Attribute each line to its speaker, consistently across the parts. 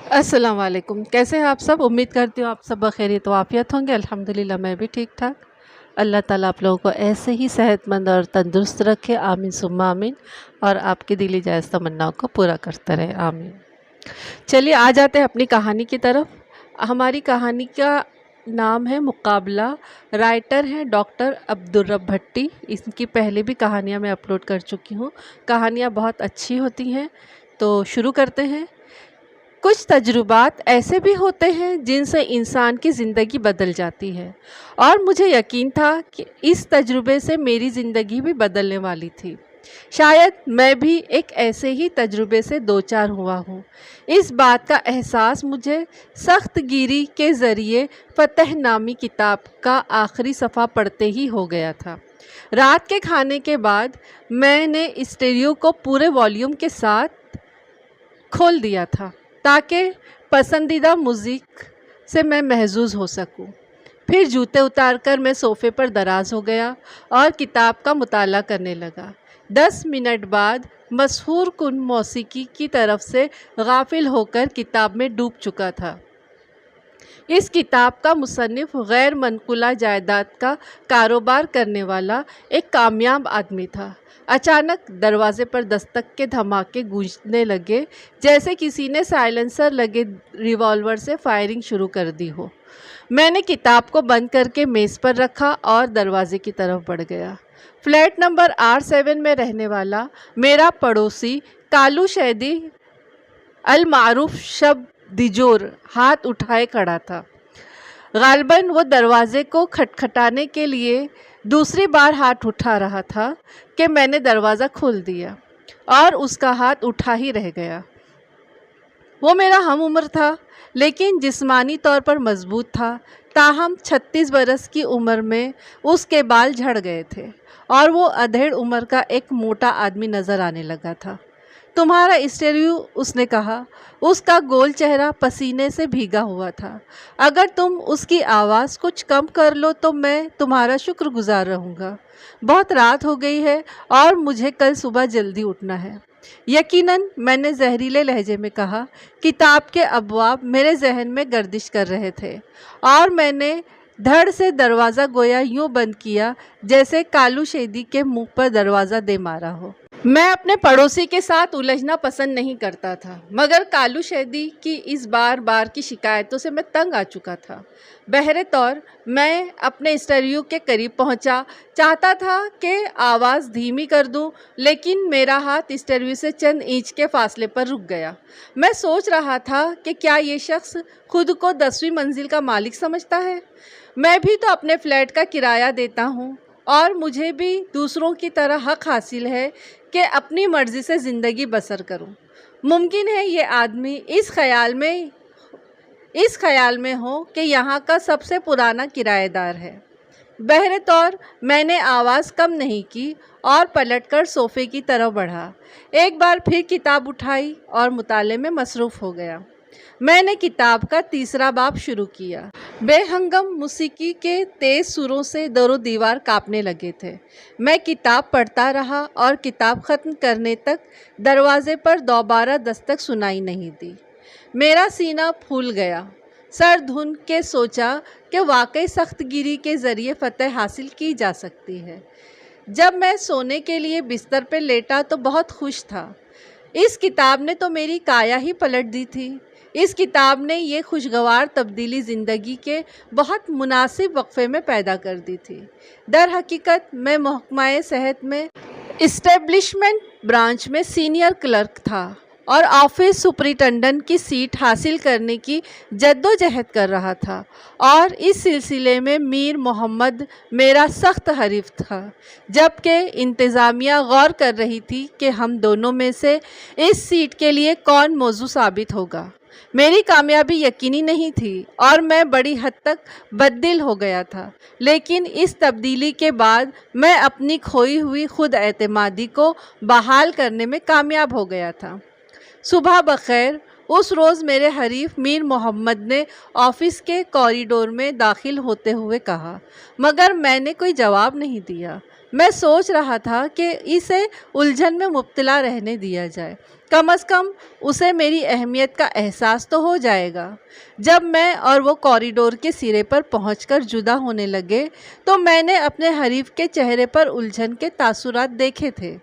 Speaker 1: अस्सलाम वालेकुम। कैसे हैं आप सब? उम्मीद करती हूँ आप सब बखैरियत व आफ़ियत होंगे। अल्हम्दुलिल्लाह मैं भी ठीक ठाक। अल्लाह ताला आप लोगों को ऐसे ही सेहतमंद और तंदुरुस्त रखे, आमीन सुम्मा आमीन, और आपकी दिली जायज़ तमन्नाओं को पूरा करता रहे, आमीन। चलिए आ जाते हैं अपनी कहानी की तरफ। हमारी कहानी का नाम है मुकाबला। राइटर हैं डॉक्टर अब्दुर्रब भट्टी। इनकी पहले भी कहानियाँ मैं अपलोड कर चुकी हूँ। कहानियाँ बहुत अच्छी होती हैं। तो शुरू करते हैं। कुछ तजुर्बात ऐसे भी होते हैं जिनसे इंसान की ज़िंदगी बदल जाती है, और मुझे यकीन था कि इस तजुर्बे से मेरी ज़िंदगी भी बदलने वाली थी। शायद मैं भी एक ऐसे ही तजुर्बे से दो चार हुआ हूँ। इस बात का एहसास मुझे सख्त गिरी के ज़रिए फ़तह नामी किताब का आखिरी सफ़ा पढ़ते ही हो गया था। रात के खाने के बाद मैंने स्टीरियो को पूरे वॉल्यूम के साथ खोल दिया था ताकि पसंदीदा म्यूज़िक से मैं महजूज़ हो सकूं। फिर जूते उतारकर मैं सोफ़े पर दराज हो गया और किताब का मुताला करने लगा। 10 मिनट बाद मशहूर कुन मौसीकी की तरफ से गाफिल होकर किताब में डूब चुका था। इस किताब का मुसन्निफ गैर मनकुला जायदाद का कारोबार करने वाला एक कामयाब आदमी था। अचानक दरवाजे पर दस्तक के धमाके गूंजने लगे, जैसे किसी ने साइलेंसर लगे रिवॉल्वर से फायरिंग शुरू कर दी हो। मैंने किताब को बंद करके मेज़ पर रखा और दरवाजे की तरफ बढ़ गया। फ्लैट नंबर R7 में रहने वाला मेरा पड़ोसी कालू शैदी अल-मारूफ शब दिजोर हाथ उठाए खड़ा था। गालिबन वो दरवाजे को खटखटाने के लिए दूसरी बार हाथ उठा रहा था कि मैंने दरवाज़ा खोल दिया और उसका हाथ उठा ही रह गया। वो मेरा हम उम्र था, लेकिन जिस्मानी तौर पर मजबूत था। ताहम 36 बरस की उम्र में उसके बाल झड़ गए थे और वो अधेड़ उम्र का एक मोटा आदमी नज़र आने लगा था। तुम्हारा स्टीरियो, उसने कहा। उसका गोल चेहरा पसीने से भीगा हुआ था। अगर तुम उसकी आवाज़ कुछ कम कर लो तो मैं तुम्हारा शुक्रगुजार रहूँगा। बहुत रात हो गई है और मुझे कल सुबह जल्दी उठना है। यकीनन, मैंने जहरीले लहजे में कहा। किताब के अबवाब मेरे जहन में गर्दिश कर रहे थे और मैंने धड़ से दरवाज़ा गोया यूं बंद किया जैसे कालू शेदी के मुंह पर दरवाज़ा दे मारा हो। मैं अपने पड़ोसी के साथ उलझना पसंद नहीं करता था, मगर कालू शैदी की इस बार बार की शिकायतों से मैं तंग आ चुका था। बहरे तौर मैं अपने स्टीरियो के करीब पहुंचा, चाहता था कि आवाज़ धीमी कर दूं, लेकिन मेरा हाथ स्टीरियो से चंद इंच के फासले पर रुक गया। मैं सोच रहा था कि क्या ये शख्स खुद को 10वीं मंजिल का मालिक समझता है। मैं भी तो अपने फ्लैट का किराया देता हूँ और मुझे भी दूसरों की तरह हक हासिल है कि अपनी मर्ज़ी से ज़िंदगी बसर करूं। मुमकिन है ये आदमी इस ख़याल में हो कि यहाँ का सबसे पुराना किराएदार है। बहरे तौर मैंने आवाज़ कम नहीं की और पलटकर सोफ़े की तरफ बढ़ा। एक बार फिर किताब उठाई और मुताले में मसरूफ़ हो गया। मैंने किताब का तीसरा बाब शुरू किया। बेहंगम मौसीकी के तेज़ सुरों से दरो दीवार कांपने लगे थे। मैं किताब पढ़ता रहा और किताब ख़त्म करने तक दरवाज़े पर दोबारा दस्तक सुनाई नहीं दी। मेरा सीना फूल गया। सर धुन के सोचा कि वाकई सख्तगिरी के ज़रिए फ़तह हासिल की जा सकती है। जब मैं सोने के लिए बिस्तर पर लेटा तो बहुत खुश था। इस किताब ने तो मेरी काया ही पलट दी थी। इस किताब ने ये खुशगवार तब्दीली ज़िंदगी के बहुत मुनासिब वक्फे में पैदा कर दी थी। दर हकीकत मैं महकमा सेहत में इस्टेब्लिशमेंट ब्रांच में सीनियर क्लर्क था और ऑफिस सुपरिटेंडेंट की सीट हासिल करने की जद्दोजहद कर रहा था, और इस सिलसिले में मीर मोहम्मद मेरा सख्त हरीफ था, जबकि इंतज़ामिया गौर कर रही थी कि हम दोनों में से इस सीट के लिए कौन मौजू साबित होगा। मेरी कामयाबी यकीनी नहीं थी और मैं बड़ी हद तक बददिल हो गया था, लेकिन इस तब्दीली के बाद मैं अपनी खोई हुई खुद एतमादी को बहाल करने में कामयाब हो गया था। सुबह बखैर। उस रोज़ मेरे हरीफ मीर मोहम्मद ने ऑफिस के कॉरिडोर में दाखिल होते हुए कहा, मगर मैंने कोई जवाब नहीं दिया। میں سوچ رہا تھا کہ اسے الجھن میں مبتلا رہنے دیا جائے، کم از کم اسے میری اہمیت کا احساس تو ہو جائے گا۔ جب میں اور وہ کوریڈور کے سرے پر پہنچ کر جدا ہونے لگے تو میں نے اپنے حریف کے چہرے پر الجھن کے تاثرات دیکھے تھے۔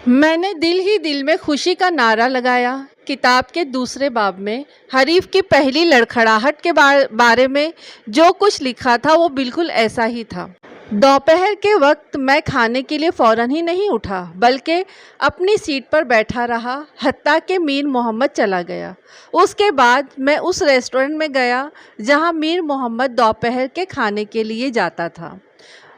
Speaker 1: میں نے دل ہی دل میں خوشی کا نعرہ لگایا۔ کتاب کے دوسرے باب میں حریف کی پہلی لڑکھڑاہٹ کے بارے میں جو کچھ لکھا تھا وہ بالکل ایسا ہی تھا۔ دوپہر کے وقت میں کھانے کے لیے فوراً ہی نہیں اٹھا بلکہ اپنی سیٹ پر بیٹھا رہا حتیٰ کہ میر محمد چلا گیا۔ اس کے بعد میں اس ریسٹورنٹ میں گیا جہاں میر محمد دوپہر کے کھانے کے لیے جاتا تھا۔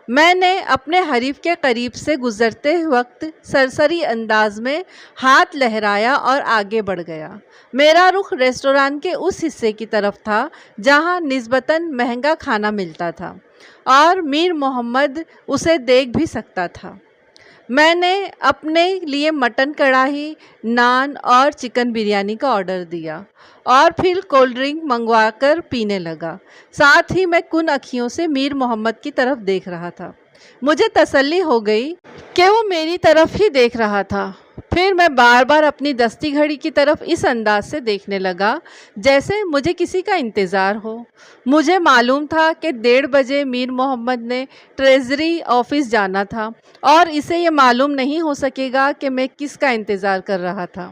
Speaker 1: میں نے اپنے حریف کے قریب سے گزرتے وقت سرسری انداز میں ہاتھ لہرایا اور آگے بڑھ گیا۔ میرا رخ ریسٹوران کے اس حصے کی طرف تھا جہاں نسبتاً مہنگا کھانا ملتا تھا اور میر محمد اسے دیکھ بھی سکتا تھا۔ میں نے اپنے لیے مٹن کڑھائی، نان اور چکن بریانی کا آرڈر دیا اور پھر کولڈ ڈرنک منگوا کر پینے لگا۔ ساتھ ہی میں کن اکھیوں سے میر محمد کی طرف دیکھ رہا تھا۔ مجھے تسلی ہو گئی کہ وہ میری طرف ہی دیکھ رہا تھا۔ پھر میں بار بار اپنی دستی گھڑی کی طرف اس انداز سے دیکھنے لگا جیسے مجھے کسی کا انتظار ہو۔ مجھے معلوم تھا کہ 1:30 بجے میر محمد نے ٹریزری آفس جانا تھا اور اسے یہ معلوم نہیں ہو سکے گا کہ میں کس کا انتظار کر رہا تھا۔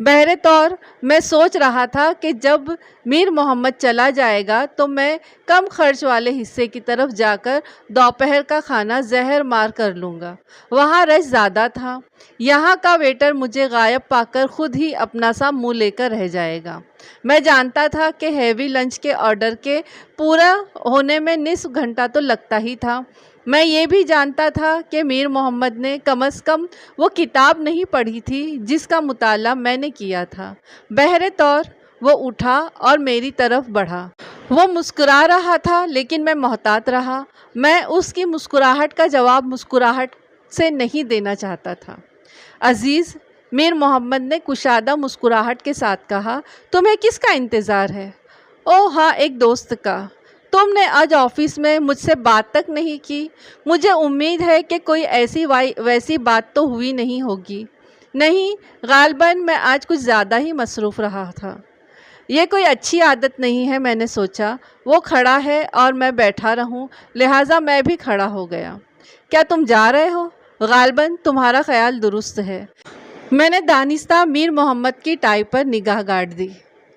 Speaker 1: بہرے طور میں سوچ رہا تھا کہ جب میر محمد چلا جائے گا تو میں کم خرچ والے حصے کی طرف جا کر دوپہر کا کھانا زہر مار کر لوں گا۔ وہاں رش زیادہ تھا۔ یہاں کا ویٹر مجھے غائب پا کر خود ہی اپنا سا منہ لے کر رہ جائے گا۔ میں جانتا تھا کہ ہیوی لنچ کے آرڈر کے پورا ہونے میں نصف گھنٹہ تو لگتا ہی تھا۔ میں یہ بھی جانتا تھا کہ میر محمد نے کم از کم وہ کتاب نہیں پڑھی تھی جس کا مطالعہ میں نے کیا تھا۔ بہرے طور وہ اٹھا اور میری طرف بڑھا۔ وہ مسکرا رہا تھا لیکن میں محتاط رہا۔ میں اس کی مسکراہٹ کا جواب مسکراہٹ سے نہیں دینا چاہتا تھا۔ عزیز، میر محمد نے کشادہ مسکراہٹ کے ساتھ کہا، تمہیں کس کا انتظار ہے؟ اوہ ہاں، ایک دوست کا۔ تم نے آج آفس میں مجھ سے بات تک نہیں کی۔ مجھے امید ہے کہ کوئی ایسی ویسی بات تو ہوئی نہیں ہوگی۔ نہیں، غالباً میں آج کچھ زیادہ ہی مصروف رہا تھا۔ یہ کوئی اچھی عادت نہیں ہے، میں نے سوچا۔ وہ کھڑا ہے اور میں بیٹھا رہوں، لہٰذا میں بھی کھڑا ہو گیا۔ کیا تم جا رہے ہو؟ غالباً تمہارا خیال درست ہے۔ میں نے دانستہ میر محمد کی ٹائی پر نگاہ گاڑ دی۔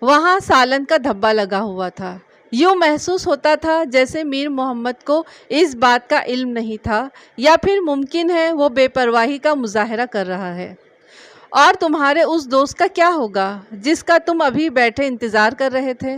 Speaker 1: وہاں سالن کا دھبا لگا ہوا تھا۔ یوں محسوس ہوتا تھا جیسے میر محمد کو اس بات کا علم نہیں تھا یا پھر ممکن ہے وہ بے پرواہی کا مظاہرہ کر رہا ہے۔ اور تمہارے اس دوست کا کیا ہوگا جس کا تم ابھی بیٹھے انتظار کر رہے تھے؟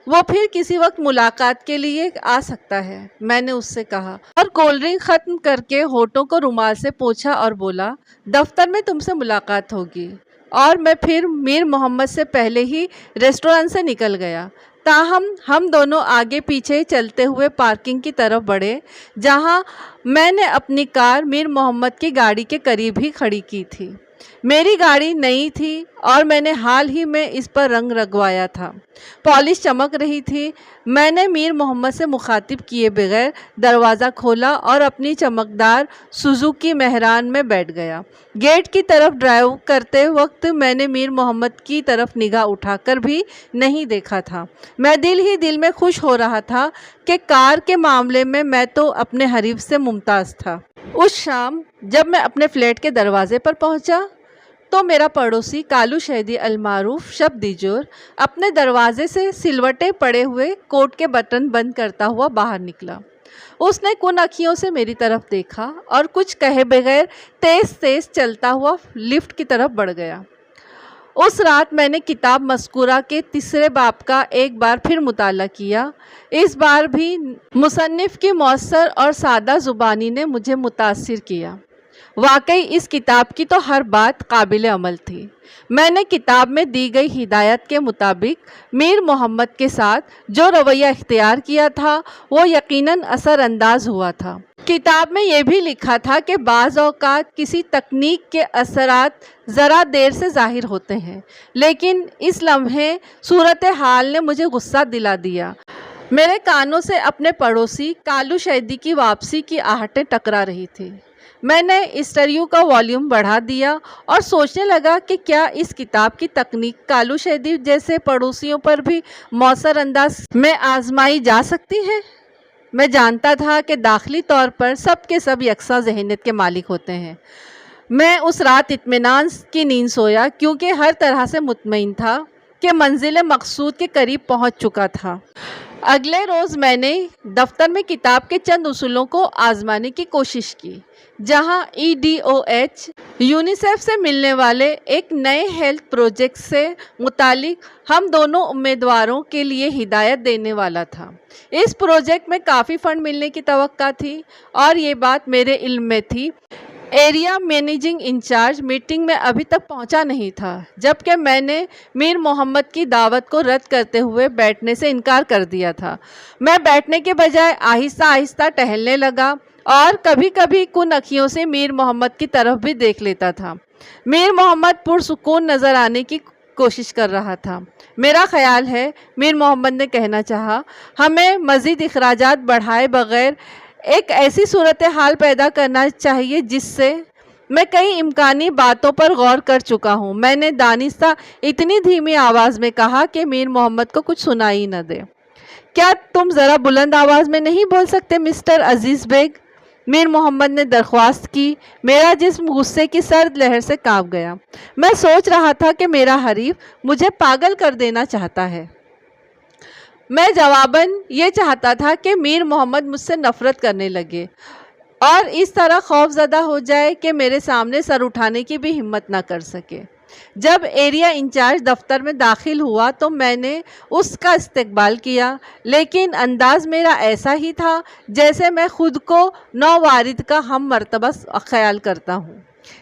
Speaker 1: وہ پھر کسی وقت ملاقات کے لیے آ سکتا ہے، میں نے اس سے کہا اور کولڈ ڈرنک ختم کر کے ہونٹوں کو رومال سے پوچھا اور بولا، دفتر میں تم سے ملاقات ہوگی۔ اور میں پھر میر محمد سے پہلے ہی ریسٹورانٹ سے نکل گیا۔ تاہم ہم دونوں آگے پیچھے چلتے ہوئے پارکنگ کی طرف بڑھے جہاں میں نے اپنی کار میر محمد کی گاڑی کے قریب ہی کھڑی کی تھی۔ میری گاڑی نئی تھی اور میں نے حال ہی میں اس پر رنگ لگوایا تھا۔ پالش چمک رہی تھی۔ میں نے میر محمد سے مخاطب کیے بغیر دروازہ کھولا اور اپنی چمکدار سوزوکی مہران میں بیٹھ گیا۔ گیٹ کی طرف ڈرائیو کرتے وقت میں نے میر محمد کی طرف نگاہ اٹھا کر بھی نہیں دیکھا تھا۔ میں دل ہی دل میں خوش ہو رہا تھا کہ کار کے معاملے میں تو اپنے حریف سے ممتاز تھا۔ اس شام جب میں اپنے فلیٹ کے دروازے پر پہنچا تو میرا پڑوسی کالو شہدی المعروف شب دیجور اپنے دروازے سے سلوٹے پڑے ہوئے کوٹ کے بٹن بند کرتا ہوا باہر نکلا۔ اس نے کن اکھیوں سے میری طرف دیکھا اور کچھ کہے بغیر تیز تیز چلتا ہوا لفٹ کی طرف بڑھ گیا۔ اس رات میں نے کتاب مذکورہ کے 3 باب کا ایک بار پھر مطالعہ کیا۔ اس بار بھی مصنف کی مؤثر اور سادہ زبانی نے مجھے متاثر کیا۔ واقعی اس کتاب کی تو ہر بات قابل عمل تھی۔ میں نے کتاب میں دی گئی ہدایت کے مطابق میر محمد کے ساتھ جو رویہ اختیار کیا تھا وہ یقیناً اثر انداز ہوا تھا۔ کتاب میں یہ بھی لکھا تھا کہ بعض اوقات کسی تکنیک کے اثرات ذرا دیر سے ظاہر ہوتے ہیں، لیکن اس لمحے صورتحال نے مجھے غصہ دلا دیا۔ میرے کانوں سے اپنے پڑوسی کالو شیدی کی واپسی کی آہٹیں ٹکرا رہی تھی۔ میں نے اسٹیریو کا والیوم بڑھا دیا اور سوچنے لگا کہ کیا اس کتاب کی تکنیک کالو شیدی جیسے پڑوسیوں پر بھی مؤثر انداز میں آزمائی جا سکتی ہے۔ میں جانتا تھا کہ داخلی طور پر سب کے سب یکساں ذہنیت کے مالک ہوتے ہیں۔ میں اس رات اطمینان کی نیند سویا کیونکہ ہر طرح سے مطمئن تھا کہ منزل مقصود کے قریب پہنچ چکا تھا۔ اگلے روز میں نے دفتر میں کتاب کے چند اصولوں کو آزمانے کی کوشش کی، جہاں EDOH یونیسیف سے ملنے والے ایک نئے ہیلتھ پروجیکٹ سے متعلق ہم دونوں امیدواروں کے لیے ہدایت دینے والا تھا۔ اس پروجیکٹ میں کافی فنڈ ملنے کی توقع تھی اور یہ بات میرے علم میں تھی۔ ایریا مینیجنگ انچارج میٹنگ میں ابھی تک پہنچا نہیں تھا، جبکہ میں نے میر محمد کی دعوت کو رد کرتے ہوئے بیٹھنے سے انکار کر دیا تھا۔ میں بیٹھنے کے بجائے آہستہ آہستہ ٹہلنے لگا اور کبھی کبھی کن اکھیوں سے میر محمد کی طرف بھی دیکھ لیتا تھا۔ میر محمد پرسکون نظر آنے کی کوشش کر رہا تھا۔ میرا خیال ہے، میر محمد نے کہنا چاہا، ہمیں مزید اخراجات بڑھائے بغیر ایک ایسی صورتحال پیدا کرنا چاہیے جس سے میں کئی امکانی باتوں پر غور کر چکا ہوں۔ میں نے دانستہ اتنی دھیمی آواز میں کہا کہ میر محمد کو کچھ سنائی نہ دے۔ کیا تم ذرا بلند آواز میں نہیں بول سکتے مسٹر عزیز بیگ؟ میر محمد نے درخواست کی۔ میرا جسم غصے کی سرد لہر سے کانپ گیا۔ میں سوچ رہا تھا کہ میرا حریف مجھے پاگل کر دینا چاہتا ہے۔ میں جواباً یہ چاہتا تھا کہ میر محمد مجھ سے نفرت کرنے لگے اور اس طرح خوف زدہ ہو جائے کہ میرے سامنے سر اٹھانے کی بھی ہمت نہ کر سکے۔ جب ایریا انچارج دفتر میں داخل ہوا تو میں نے اس کا استقبال کیا، لیکن انداز میرا ایسا ہی تھا جیسے میں خود کو نووارد کا ہم مرتبہ خیال کرتا ہوں۔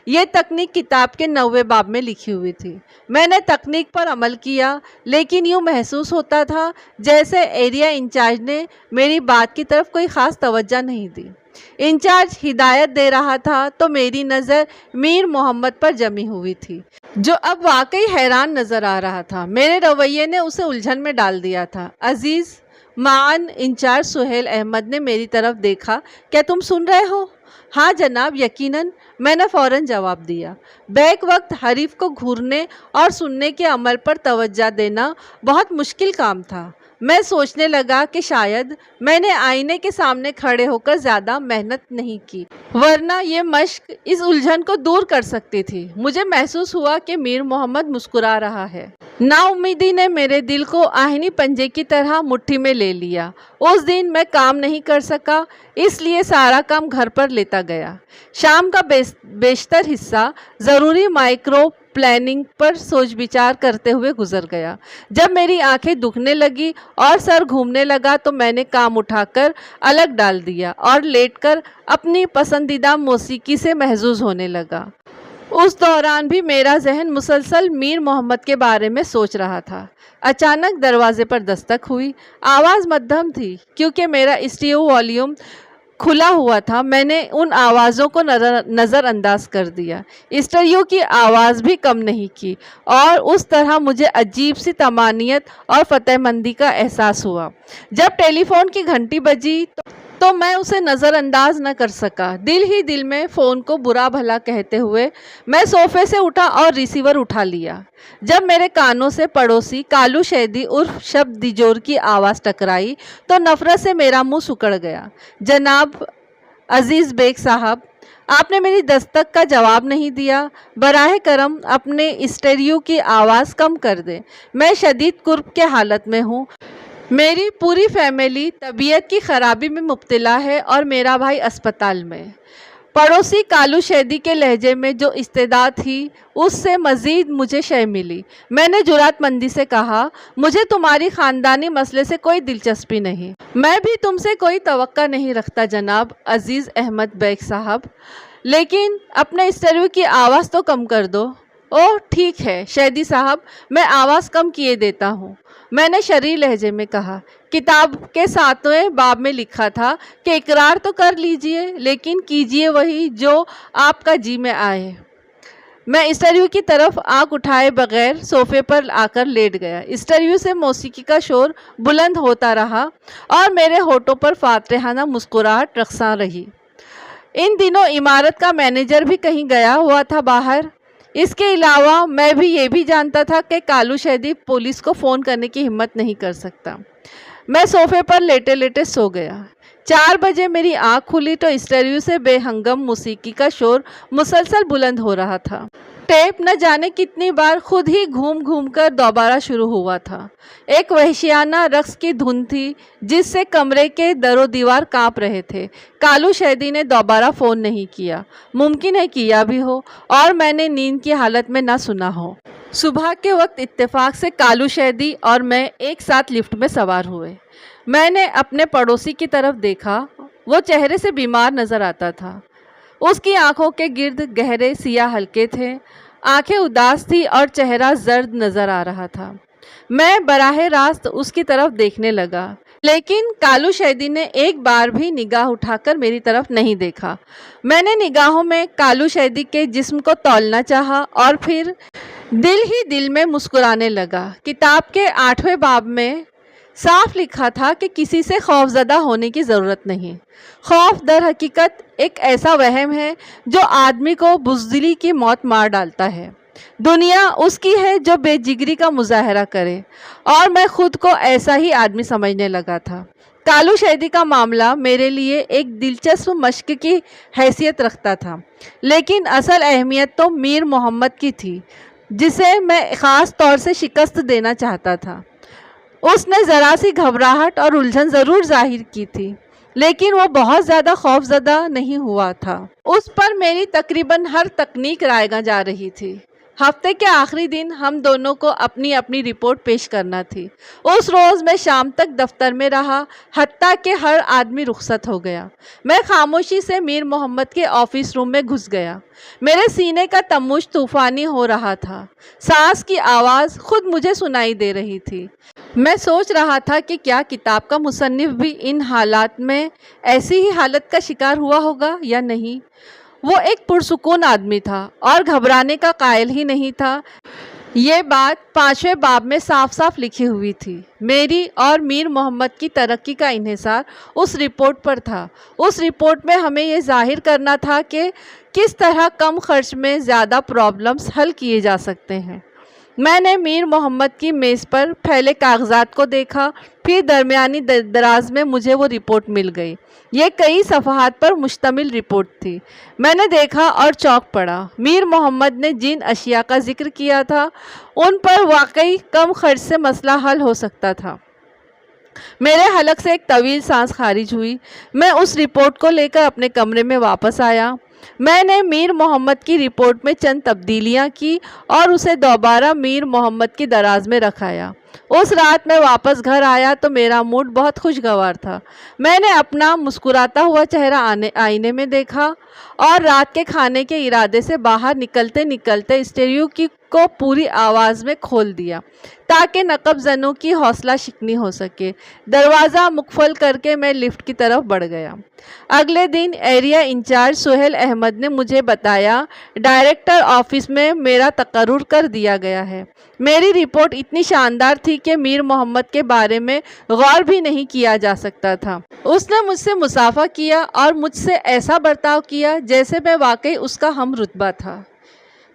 Speaker 1: یہ تکنیک کتاب کے 9ویں باب میں لکھی ہوئی تھی۔ میں نے تکنیک پر عمل کیا، لیکن یوں محسوس ہوتا تھا جیسے ایریا انچارج نے میری بات کی طرف کوئی خاص توجہ نہیں دی۔ انچارج ہدایت دے رہا تھا تو میری نظر میر محمد پر جمی ہوئی تھی، جو اب واقعی حیران نظر آ رہا تھا۔ میرے رویے نے اسے الجھن میں ڈال دیا تھا۔ عزیز معاون انچارج سہیل احمد نے میری طرف دیکھا۔ کیا تم سن رہے ہو؟ ہاں جناب، یقیناً، میں نے فوراً جواب دیا۔ بیک وقت حریف کو گھورنے اور سننے کے عمل پر توجہ دینا بہت مشکل کام تھا۔ میں سوچنے لگا کہ شاید میں نے آئینے کے سامنے کھڑے ہو کر زیادہ محنت نہیں کی، ورنہ یہ مشق اس الجھن کو دور کر سکتی تھی۔ مجھے محسوس ہوا کہ میر محمد مسکرا رہا ہے۔ نا امیدی نے میرے دل کو آہنی پنجے کی طرح مٹھی میں لے لیا۔ اس دن میں کام نہیں کر سکا، اس لیے سارا کام گھر پر لیتا گیا۔ شام کا بیشتر حصہ ضروری مائکرو پلاننگ پر سوچ بچار کرتے ہوئے گزر گیا۔ جب میری آنکھیں دکھنے لگی اور سر گھومنے لگا تو میں نے کام اٹھا کر الگ ڈال دیا اور لیٹ کر اپنی پسندیدہ موسیقی سے محظوظ ہونے لگا۔ اس دوران بھی میرا ذہن مسلسل میر محمد کے بارے میں سوچ رہا تھا۔ اچانک دروازے پر دستک ہوئی۔ آواز مدھم تھی کیونکہ میرا اسٹیریو والیوم کھلا ہوا تھا۔ میں نے ان آوازوں کو نظر انداز کر دیا، اسٹیریو کی آواز بھی کم نہیں کی، اور اس طرح مجھے عجیب سی طمانینت اور فتح مندی کا احساس ہوا۔ جب ٹیلی فون کی گھنٹی بجی تو میں اسے نظر انداز نہ کر سکا۔ دل ہی دل میں فون کو برا بھلا کہتے ہوئے میں صوفے سے اٹھا اور ریسیور اٹھا لیا۔ جب میرے کانوں سے پڑوسی کالو شیدی عرف شب دیجور کی آواز ٹکرائی تو نفرت سے میرا منہ سکڑ گیا۔ جناب عزیز بیگ صاحب، آپ نے میری دستک کا جواب نہیں دیا۔ براہ کرم اپنے اسٹیریو کی آواز کم کر دیں۔ میں شدید کرب کے حالت میں ہوں۔ میری پوری فیملی طبیعت کی خرابی میں مبتلا ہے اور میرا بھائی اسپتال میں۔ پڑوسی کالو شیدی کے لہجے میں جو استعداد تھی اس سے مزید مجھے شے ملی۔ میں نے جرات مندی سے کہا، مجھے تمہاری خاندانی مسئلے سے کوئی دلچسپی نہیں۔ میں بھی تم سے کوئی توقع نہیں رکھتا جناب عزیز احمد بیگ صاحب، لیکن اپنے اسٹیریو کی آواز تو کم کر دو۔ اوہ ٹھیک ہے شیدی صاحب، میں آواز کم کیے دیتا ہوں، میں نے شریر لہجے میں کہا۔ کتاب کے 7ویں باب میں لکھا تھا کہ اقرار تو کر لیجئے لیکن کیجئے وہی جو آپ کا جی میں آئے۔ मैं स्टूडियो की तरफ आंख उठाए बगैर सोफे पर आकर लेट गया। स्टूडियो से मौसीकी का शोर बुलंद होता रहा और मेरे होठों पर फातहाना मुस्कुराहट रखसा रही। इन दिनों इमारत का मैनेजर भी कहीं गया हुआ था बाहर। इसके अलावा मैं भी ये भी जानता था कि कालू शैदी पुलिस को फ़ोन करने की हिम्मत नहीं कर सकता। मैं सोफे पर लेटे लेटे सो गया। 4 बजे मेरी आँख खुली तो स्टूडियो से बेहंगम मौसीकी का शोर मुसलसल बुलंद हो रहा था। टेप न जाने कितनी बार खुद ही घूम घूम कर दोबारा शुरू हुआ था। एक वहशियाना रक्स की धुन थी जिससे कमरे के दरो दीवार कांप रहे थे। कालू शैदी ने दोबारा फ़ोन नहीं किया। मुमकिन है किया भी हो और मैंने नींद की हालत में ना सुना हो। सुबह के वक्त इत्तेफाक से कालू शैदी और मैं एक साथ लिफ्ट में सवार हुए। मैंने अपने पड़ोसी की तरफ देखा। वो चेहरे से बीमार नज़र आता था। उसकी आंखों के गिर्द गहरे सियाह हल्के थे। आंखें उदास थी और चेहरा जर्द नज़र आ रहा था। मैं बराह रास्त उसकी तरफ देखने लगा, लेकिन कालू शैदी ने एक बार भी निगाह उठाकर मेरी तरफ नहीं देखा। मैंने निगाहों में कालू शैदी के जिस्म को तौलना चाहा और फिर दिल ही दिल में मुस्कुराने लगा। किताब के 8वें बाब में साफ लिखा था कि किसी से खौफजदा होने की ज़रूरत नहीं। खौफ दर हकीकत एक ऐसा वहम है जो आदमी को बुज़दिली की मौत मार डालता है। दुनिया उसकी है जो बेजिगरी का मुजाहरा करे, और मैं खुद को ऐसा ही आदमी समझने लगा था। कालू शैदी का मामला मेरे लिए एक दिलचस्प मश्क की हैसियत रखता था, लेकिन असल अहमियत तो मीर मोहम्मद की थी, जिसे मैं ख़ास तौर से शिकस्त देना चाहता था। उसने ज़रा सी घबराहट और उलझन ज़रूर जाहिर की थी, लेकिन वो बहुत ज़्यादा खौफज़दा नहीं हुआ था। उस पर मेरी तकरीबन हर तकनीक रायगा जा रही थी। हफ्ते के आखिरी दिन हम दोनों को अपनी अपनी रिपोर्ट पेश करना थी। उस रोज़ मैं शाम तक दफ्तर में रहा, हत्ता कि हर आदमी रुखसत हो गया। मैं खामोशी से मीर मोहम्मद के ऑफिस रूम में घुस गया। मेरे सीने का तमुश तूफ़ानी हो रहा था। सांस की आवाज़ खुद मुझे सुनाई दे रही थी। मैं सोच रहा था कि क्या किताब का मुसन्निफ भी इन हालात में ऐसी ही हालत का शिकार हुआ होगा या नहीं। वो एक पुरसुकून आदमी था और घबराने का कायल ही नहीं था। ये बात 5वें बाब में साफ साफ लिखी हुई थी। मेरी और मीर मोहम्मद की तरक्की का इन्हिसार उस रिपोर्ट पर था। उस रिपोर्ट में हमें ये जाहिर करना था कि किस तरह कम खर्च में ज़्यादा प्रॉब्लम्स हल किए जा सकते हैं। मैंने मीर मोहम्मद की मेज़ पर फैले कागजात को देखा, फिर दरमियानी दराज में मुझे वो रिपोर्ट मिल गई। ये कई सफ़हात पर मुश्तमिल रिपोर्ट थी। मैंने देखा और चौंक पड़ा। मीर मोहम्मद ने जिन अशिया का जिक्र किया था, उन पर वाकई कम खर्च से मसला हल हो सकता था। मेरे हलक से एक तवील सांस खारिज हुई। मैं उस रिपोर्ट को लेकर अपने कमरे में वापस आया। मैंने मीर मोहम्मद की रिपोर्ट में चंद तब्दीलियां की और उसे दोबारा मीर मोहम्मद की दराज में रखाया। उस रात मैं वापस घर आया तो मेरा मूड बहुत खुशगवार था। मैंने अपना मुस्कुराता हुआ चेहरा आईने में देखा और रात के खाने के इरादे से बाहर निकलते निकलते स्टीरियो को पूरी आवाज़ में खोल दिया ताकि नकब ज़नों की हौसला शिकनी हो सके। दरवाज़ा मुकफल करके मैं लिफ्ट की तरफ बढ़ गया। अगले दिन एरिया इंचार्ज सुहेल अहमद ने मुझे बताया, डायरेक्टर ऑफिस में मेरा तकर्रुर कर दिया गया है। मेरी रिपोर्ट इतनी शानदार थी कि मीर मोहम्मद के बारे में गौर भी नहीं किया जा सकता था। उसने मुझसे मुसाफा किया और मुझसे ऐसा बर्ताव किया जैसे मैं वाकई उसका हम रुतबा था।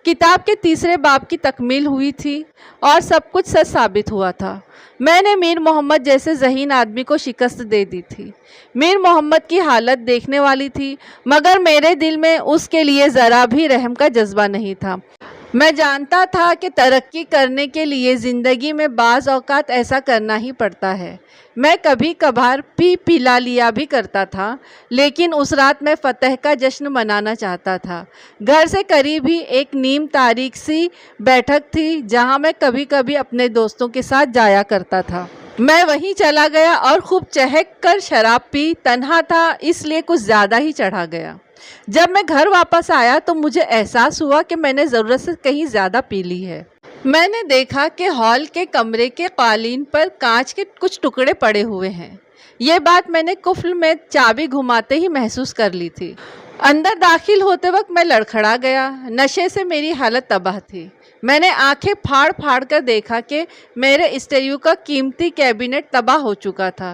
Speaker 1: किताब के 3रे बाब की तकमील हुई थी और सब कुछ सच साबित हुआ था। मैंने मीर मोहम्मद जैसे ज़हीन आदमी को शिकस्त दे दी थी। मीर मोहम्मद की हालत देखने वाली थी, मगर मेरे दिल में उसके लिए ज़रा भी रहम का जज्बा नहीं था। मैं जानता था कि तरक्की करने के लिए ज़िंदगी में बाज़ औक़ात ऐसा करना ही पड़ता है। मैं कभी कभार पिला लिया भी करता था, लेकिन उस रात मैं फ़तह का जश्न मनाना चाहता था। घर से करीब ही एक नीम तारीख सी बैठक थी जहाँ मैं कभी कभी अपने दोस्तों के साथ जाया करता था। मैं वहीं चला गया और खूब चहक कर शराब पी। तन्हा था इसलिए कुछ ज़्यादा ही चढ़ा गया। जब मैं घर वापस आया तो मुझे एहसास हुआ कि मैंने ज़रूरत से कहीं ज़्यादा पी ली है। मैंने देखा कि हॉल के कमरे के कालीन पर कांच के कुछ टुकड़े पड़े हुए हैं। ये बात मैंने कुफ्ल में चाबी घुमाते ही महसूस कर ली थी। अंदर दाखिल होते वक्त मैं लड़खड़ा गया। नशे से मेरी हालत तबाह थी। मैंने आंखें फाड़ फाड़ कर देखा कि मेरे स्टेरियो का कीमती कैबिनेट तबाह हो चुका था।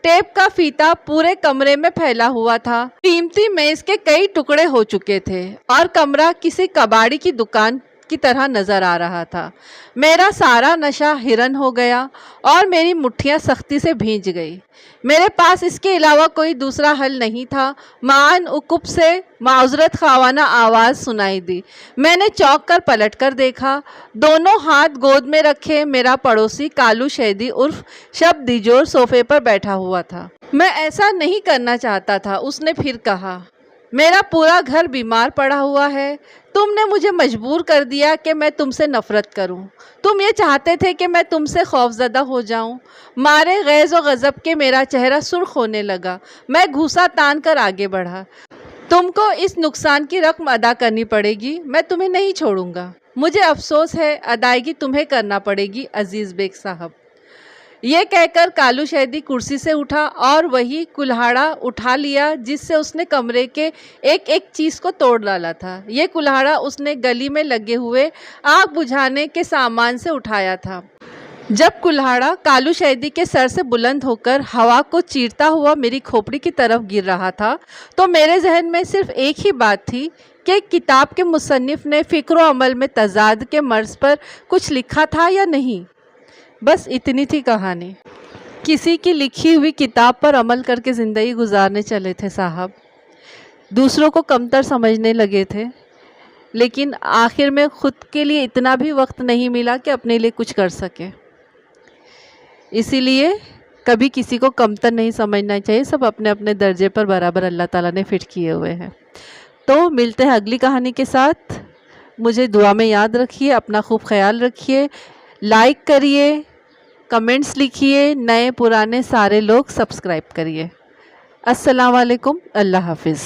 Speaker 1: टेप का फीता पूरे कमरे में फैला हुआ था। कीमती मेज के कई टुकड़े हो चुके थे और कमरा किसी कबाड़ी की दुकान की तरह नजर आ रहा था। मेरा सारा नशा हिरन हो गया और मेरी मुट्ठियां सख्ती से भींच गई। मेरे पास इसके अलावा कोई दूसरा हल नहीं था। मान उकुब से माजरत खावाना आवाज़ सुनाई दी। मैंने चौंक कर पलट कर देखा। दोनों हाथ गोद में रखे मेरा पड़ोसी कालू शैदी उर्फ शब दिजोर सोफे पर बैठा हुआ था। मैं ऐसा नहीं करना चाहता था, उसने फिर कहा। मेरा पूरा घर बीमार पड़ा हुआ है। तुमने मुझे मजबूर कर दिया कि मैं तुमसे नफ़रत करूं। तुम ये चाहते थे कि मैं तुमसे खौफज़दा हो जाऊं। मारे गैज़ व गज़ब के मेरा चेहरा सुर्ख होने लगा। मैं घूंसा तान कर आगे बढ़ा। तुमको इस नुकसान की रकम अदा करनी पड़ेगी। मैं तुम्हें नहीं छोड़ूंगा। मुझे अफसोस है, अदायगी तुम्हें करना पड़ेगी अजीज़ बेग साहब। ये कहकर कालू शैदी कुर्सी से उठा और वही कुल्हाड़ा उठा लिया जिससे उसने कमरे के एक एक चीज़ को तोड़ डाला था। ये कुल्हाड़ा उसने गली में लगे हुए आग बुझाने के सामान से उठाया था। जब कुल्हाड़ा कालू शैदी के सर से बुलंद होकर हवा को चीरता हुआ मेरी खोपड़ी की तरफ गिर रहा था, तो मेरे जहन में सिर्फ एक ही बात थी कि किताब के मुसन्निफ ने फ़िक्र अमल में तजाद के मर्ज़ पर कुछ लिखा था या नहीं। बस इतनी थी कहानी। किसी की लिखी हुई किताब पर अमल करके ज़िंदगी गुजारने चले थे साहब। दूसरों को कमतर समझने लगे थे, लेकिन आखिर में ख़ुद के लिए इतना भी वक्त नहीं मिला कि अपने लिए कुछ कर सके। इसीलिए कभी किसी को कमतर नहीं समझना चाहिए। सब अपने अपने दर्जे पर बराबर अल्लाह ताला ने फिट किए हुए हैं। तो मिलते हैं अगली कहानी के साथ। मुझे दुआ में याद रखिए, अपना खूब ख्याल रखिए, लाइक करिए, कमेंट्स लिखिए, नए पुराने सारे लोग सब्सक्राइब करिए। अस्सलाम वालेकुम, अल्लाह हाफिज़।